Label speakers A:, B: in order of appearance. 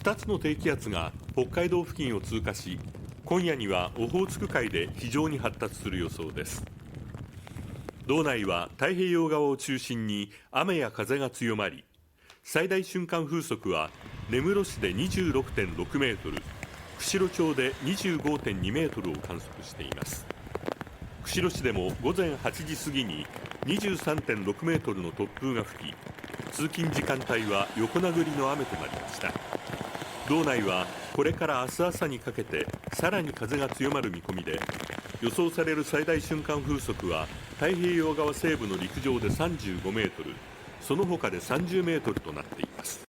A: 2つの低気圧が北海道付近を通過し、今夜にはオホーツク海で非常に発達する予想です。道内は太平洋側を中心に雨や風が強まり、最大瞬間風速は根室市で26.6メートル、釧路町で25.2メートルを観測しています。釧路市でも午前8時過ぎに23.6メートルの突風が吹き、通勤時間帯は横殴りの雨となりました。道内はこれから明日朝にかけてさらに風が強まる見込みで、予想される最大瞬間風速は太平洋側西部の陸上で35メートル、その他で30メートルとなっています。